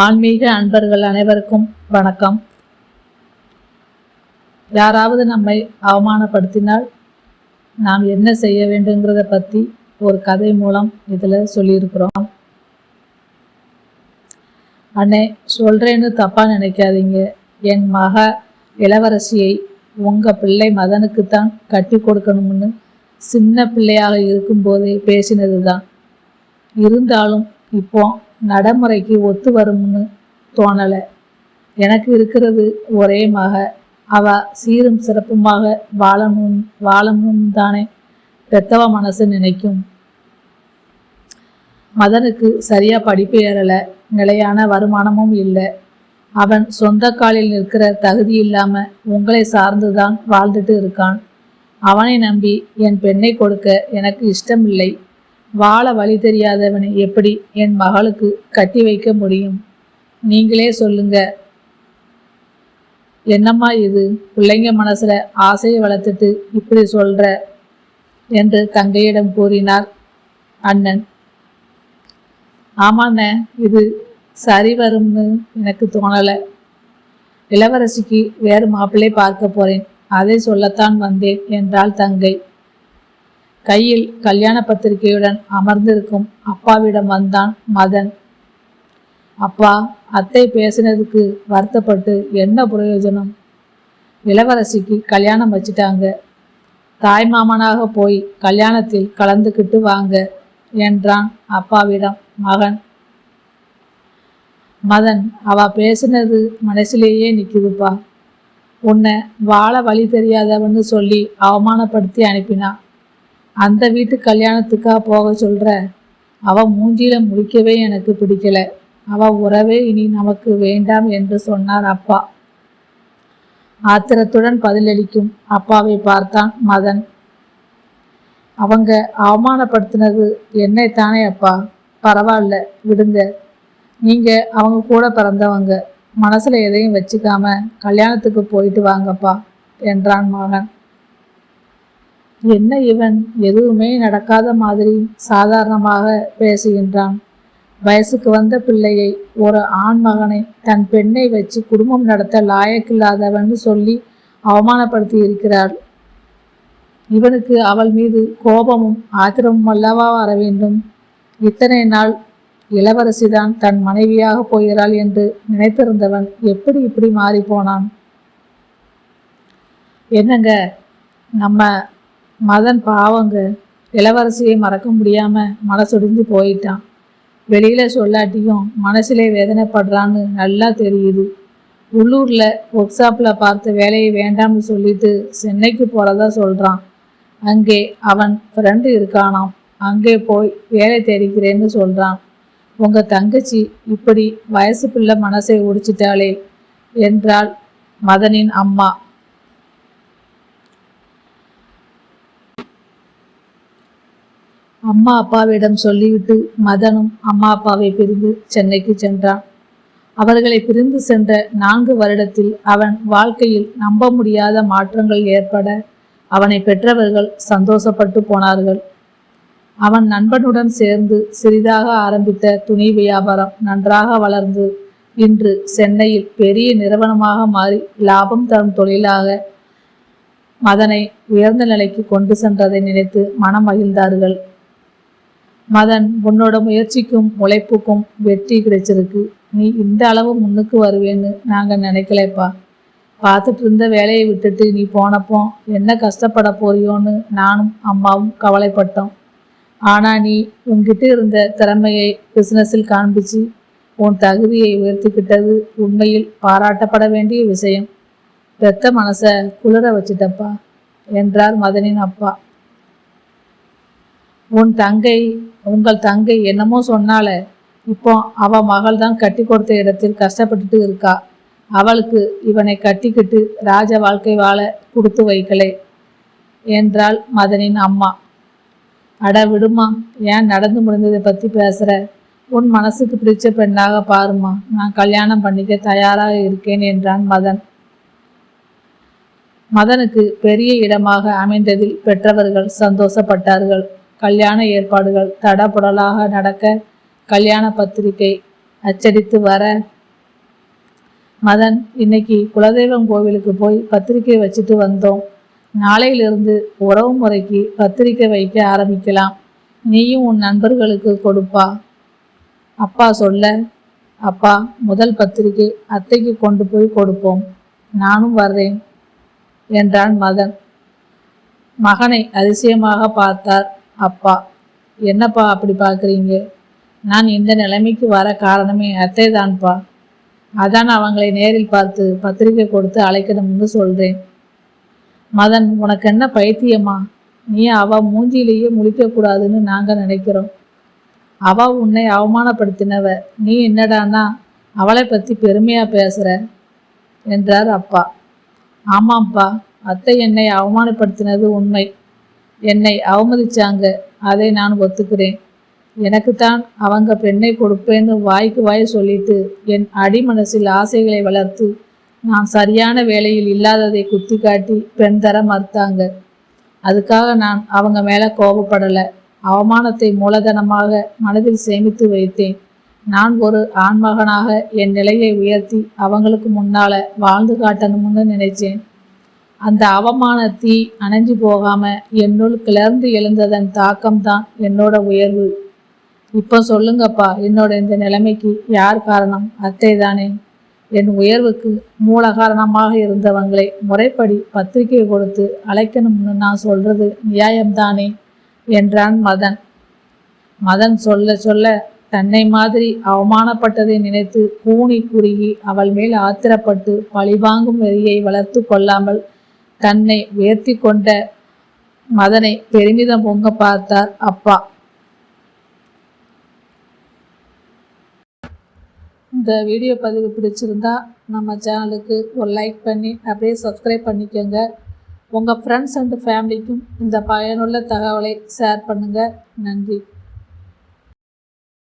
ஆன்மீக அன்பர்கள் அனைவருக்கும் வணக்கம். யாராவது நம்மை அவமானப்படுத்தினால் நாம் என்ன செய்ய வேண்டுங்கிறத பற்றி ஒரு கதை மூலம் இதில் சொல்லியிருக்கிறோம். அண்ணே, சொல்கிறேன்னு தப்பாக நினைக்காதீங்க. என் மக இளவரசியை உங்கள் பிள்ளை மதனுக்குத்தான் கட்டி கொடுக்கணும்னு சின்ன பிள்ளையாக இருக்கும்போதே பேசினது தான். இருந்தாலும் இப்போ நடைமுறைக்கு ஒத்து வரும்னு தோணலை. எனக்கு இருக்கிறது ஒரே மக. அவ சீரும் சிறப்புமாக வாழணும் தானே பெத்தவ மனசு நினைக்கும். மதனுக்கு சரியா படிப்பு ஏறலை, நிலையான வருமானமும் இல்லை. அவன் சொந்த காலில் நிற்கிற தகுதி இல்லாம உங்களை சார்ந்துதான் வாழ்ந்துட்டு இருக்கான். அவனை நம்பி என் பெண்ணை கொடுக்க எனக்கு இஷ்டம் இல்லை. வாழ வழி தெரியாதவனை எப்படி என் மகளுக்கு கட்டி வைக்க முடியும்? நீங்களே சொல்லுங்க. என்னம்மா இது, பிள்ளைங்க மனசுல ஆசையை வளர்த்துட்டு இப்படி சொல்ற என்று தங்கையிடம் கூறினார் அண்ணன். ஆமாண்ண, இது சரி வரும்னு எனக்கு தோணலை. இளவரசிக்கு வேறு மாப்பிள்ளை பார்க்க போறேன், அதை சொல்லத்தான் வந்தேன் என்றாள் தங்கை. கையில் கல்யாண பத்திரிகையுடன் அமர்ந்திருக்கும் அப்பாவிடம் வந்தான் மதன். அப்பா, அத்தை பேசினதுக்கு வருத்தப்பட்டு என்ன பிரயோஜனம்? இளவரசிக்கு கல்யாணம் வச்சிட்டாங்க. தாய் மாமனாக போய் கல்யாணத்தில் கலந்துக்கிட்டு வாங்க என்றான் அப்பாவிடம் மகன். மதன், அவ பேசினது மனசிலேயே நிற்குதுப்பா. உன்னை வாழ வழி தெரியாதவன்னு சொல்லி அவமானப்படுத்தி அனுப்பினா. அந்த வீட்டு கல்யாணத்துக்கா போக சொல்ற? அவ மூஞ்சியில முடிக்கவே எனக்கு பிடிக்கல. அவ உறவே இனி நமக்கு வேண்டாம் என்று சொன்னார் அப்பா. ஆத்திரத்துடன் பதிலளிக்கும் அப்பாவை பார்த்தான் மதன். அவங்க அவமானப்படுத்தினது என்னைத்தானே அப்பா, பரவாயில்ல விடுங்க. நீங்க அவங்க கூட பிறந்தவங்க, மனசுல எதையும் வச்சுக்காம கல்யாணத்துக்கு போயிட்டு வாங்கப்பா என்றான் மகன். என்ன இவன் எதுவுமே நடக்காத மாதிரி சாதாரணமாக பேசுகின்றான்? வயசுக்கு வந்த பிள்ளையை, ஒரு ஆண் மகனை தன் பெண்ணை வச்சு குடும்பம் நடத்த லாயக்கில்லாதவன்னு சொல்லி அவமானப்படுத்தி இருக்கிறாள். இவனுக்கு அவள் மீது கோபமும் ஆத்திரமும் அல்லவா வர வேண்டும்? இத்தனை நாள் இளவரசிதான் தன் மனைவியாக போகிறாள் என்று நினைத்திருந்தவன் எப்படி இப்படி மாறி போனான்? என்னங்க, நம்ம மதன் பாவங்க, இளவரசியை மறக்க முடியாம மனசொடிஞ்சு போயிட்டான். வெளியில சொல்லாட்டியும் மனசிலே வேதனைப்படுறான்னு நல்லா தெரியுது. உள்ளூர்ல ஒர்க் ஷாப்ல பார்த்த வேலையை வேண்டாம்னு சொல்லிட்டு சென்னைக்கு போறதா சொல்றான். அங்கே அவன் ஃப்ரெண்டு இருக்கானாம், அங்கே போய் வேலை தேடிக்கிறேன்னு சொல்றான். உங்க தங்கச்சி இப்படி வயசு பிள்ளை மனசை ஒடிச்சிட்டாளே என்றாள் மதனின் அம்மா. அம்மா அப்பாவிடம் சொல்லிவிட்டு மதனும் அம்மா அப்பாவை பிரிந்து சென்னைக்கு சென்றான். அவர்களை பிரிந்து சென்ற 4 வருடத்தில் அவன் வாழ்க்கையில் நம்ப முடியாத மாற்றங்கள் ஏற்பட அவனை பெற்றவர்கள் சந்தோஷப்பட்டு போனார்கள். அவன் நண்பனுடன் சேர்ந்து சிறிதாக ஆரம்பித்த துணி வியாபாரம் நன்றாக வளர்ந்து இன்று சென்னையில் பெரிய நிறுவனமாக மாறி லாபம் தரும் தொழிலாக மதனை உயர்ந்த நிலைக்கு கொண்டு சென்றதை நினைத்து மனம் மகிழ்ந்தார்கள். மதன், உன்னோட முயற்சிக்கும் உழைப்புக்கும் வெற்றி கிடைச்சிருக்கு. நீ இந்த அளவு முன்னுக்கு வருவேன்னு நாங்கள் நினைக்கலப்பா. பார்த்துட்டு இருந்த வேலையை விட்டுட்டு நீ போனப்போ என்ன கஷ்டப்பட போறியோன்னு நானும் அம்மாவும் கவலைப்பட்டோம். ஆனால் நீ உன்கிட்ட இருந்த திறமையை பிஸ்னஸில் காண்பிச்சு உன் தகுதியை உயர்த்திக்கிட்டது உண்மையில் பாராட்டப்பட வேண்டிய விஷயம். பெத்த மனசை குளிர வச்சிட்டப்பா என்றார் மதனின் அப்பா. உங்கள் தங்கை என்னமோ சொன்னால, இப்போ அவ மகள் தான் கட்டி கொடுத்த இடத்தில் கஷ்டப்பட்டுட்டு இருக்கா. அவளுக்கு இவனை கட்டிக்கிட்டு ராஜ வாழ்க்கை வாழ கொடுத்து வைக்கலே என்றாள் மதனின் அம்மா. அட விடுமா, ஏன் நடந்து முடிந்ததை பற்றி பேசுற? உன் மனசுக்கு பிடிச்ச பெண்ணாக பாருமா, நான் கல்யாணம் பண்ணிக்க தயாராக இருக்கேன் என்றான் மதன். மதனுக்கு பெரிய இடமாக அமைந்ததில் பெற்றவர்கள் சந்தோஷப்பட்டார்கள். கல்யாண ஏற்பாடுகள் தடபுடலாக நடக்க கல்யாண பத்திரிகை அச்சடித்து வர, மதன், இன்னைக்கு குலதெய்வம் கோவிலுக்கு போய் பத்திரிக்கை வச்சுட்டு வந்தோம். நாளையிலிருந்து உறவு முறைக்கு பத்திரிக்கை வைக்க ஆரம்பிக்கலாம். நீயும் உன் நண்பர்களுக்கு கொடுப்பா. அப்பா சொல்ல, அப்பா, முதல் பத்திரிக்கை அத்தைக்கு கொண்டு போய் கொடுப்போம். நானும் வர்றேன் என்றான் மதன். மகனை அதிசயமாக பார்த்தார் அப்பா. என்னப்பா அப்படி பார்க்குறீங்க? நான் இந்த நிலைமைக்கு வர காரணமே அத்தை தான்ப்பா. அதான் அவங்களை நேரில் பார்த்து பத்திரிக்கை கொடுத்து அழைக்கணும்னு சொல்றேன். மதன், உனக்கு என்ன பைத்தியமா? நீ அவ மூஞ்சியிலேயே முழிக்கக்கூடாதுன்னு நாங்கள் நினைக்கிறோம். அவ உன்னை அவமானப்படுத்தினவ, நீ என்னடானா அவளை பற்றி பெருமையாக பேசுகிற என்றார் அப்பா. ஆமாம்ப்பா, அத்தை என்னை அவமானப்படுத்தினது உண்மை. என்னை அவமதிச்சாங்க, அதை நான் ஒத்துக்கிறேன். எனக்குத்தான் அவங்க பெண்ணை கொடுப்பேன்னு வாய்க்கு வாய் சொல்லிட்டு என் அடிமனசில் ஆசைகளை வளர்த்து நான் சரியான வேலையில் இல்லாததை குத்தி காட்டி பெண் தர மறுத்தாங்க. அதுக்காக நான் அவங்க மேலே கோபப்படலை. அவமானத்தை மூலதனமாக மனதில் சேமித்து வைத்தேன். நான் ஒரு ஆண்மகனாக என் நிலையை உயர்த்தி அவங்களுக்கு முன்னால வாழ்ந்து காட்டணும்னு நினைச்சேன். அந்த அவமான தீ அணைஞ்சு போகாம என்னுள் கிளர்ந்து எழுந்ததன் தாக்கம்தான் என்னோட உயர்வு. இப்போ சொல்லுங்கப்பா, என்னோட இந்த நிலைமைக்கு யார் காரணம்? அத்தை தானே. என் உயர்வுக்கு மூல காரணமாக இருந்தவங்களை முறைப்படி பத்திரிகை கொடுத்து அழைக்கணும்னு நான் சொல்றது நியாயம்தானே என்றான் மதன். மதன் சொல்ல சொல்ல தன்னை மாதிரி அவமானப்பட்டதை நினைத்து கூனி குறுகி அவள் மேல் ஆத்திரப்பட்டு பழிவாங்கும் வெறியை வளர்த்து கொள்ளாமல் தன்னை உயர்த்தி கொண்ட மதனை பெருமிதம் பொங்க பார்த்தார் அப்பா. இந்த வீடியோ பதிவு பிடிச்சிருந்தா நம்ம சேனலுக்கு ஒரு லைக் பண்ணி அப்படியே சப்ஸ்கிரைப் பண்ணிக்கோங்க. உங்கள் ஃப்ரெண்ட்ஸ் அண்ட் ஃபேமிலிக்கும் இந்த பயனுள்ள தகவலை ஷேர் பண்ணுங்கள். நன்றி.